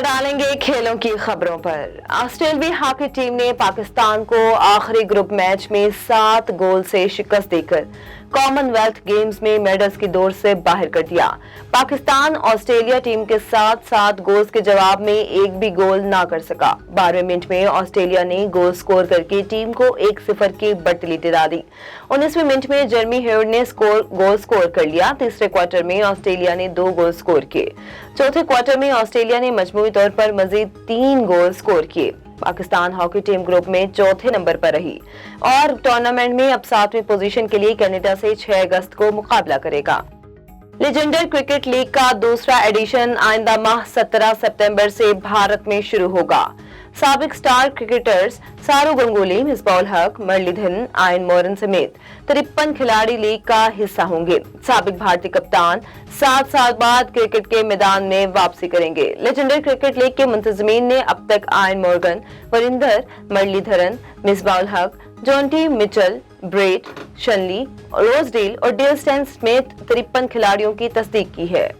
डालेंगे खेलों की खबरों पर। ऑस्ट्रेलियाई हॉकी टीम ने पाकिस्तान को आखिरी ग्रुप मैच में 7 गोल से शिकस्त देकर कॉमनवेल्थ गेम्स में मेडल्स की दौड़ से बाहर कर दिया। पाकिस्तान ऑस्ट्रेलिया टीम के साथ 7 गोल्स के जवाब में एक भी गोल ना कर सका। 12वें मिनट में ऑस्ट्रेलिया ने गोल स्कोर करके टीम को 1-0 की बढ़ती दिला दी। 19वें मिनट में जेरेमी हेवर्ड ने गोल स्कोर कर लिया। तीसरे क्वार्टर में ऑस्ट्रेलिया ने 2 गोल स्कोर किए। चौथे क्वार्टर में ऑस्ट्रेलिया ने मजमूई तौर पर मजीद 3 गोल स्कोर किए। पाकिस्तान हॉकी टीम ग्रुप में चौथे नंबर पर रही और टूर्नामेंट में अब 7वीं पोजीशन के लिए कनाडा से 6 अगस्त को मुकाबला करेगा। लेजेंडरी क्रिकेट लीग का दूसरा एडिशन आइंदा माह 17 सितंबर से भारत में शुरू होगा। साबिक स्टार क्रिकेटर्स सारू गंगुली, मिसबाउल हक, मुरलीधरन, आयन मोरन समेत 53 खिलाड़ी लीग का हिस्सा होंगे। साबिक भारतीय कप्तान 7 साल बाद क्रिकेट के मैदान में वापसी करेंगे। लेजेंडरी क्रिकेट लीग के मुंतजमीन ने अब तक आयन मोर्गन, वरिंदर, मुरलीधरन, मिसबाउल हक, जॉन्टी मिचेल, ब्रेट, शनली, रोजडेल और डेल स्टेन समेत 53 खिलाड़ियों की तस्दीक की है।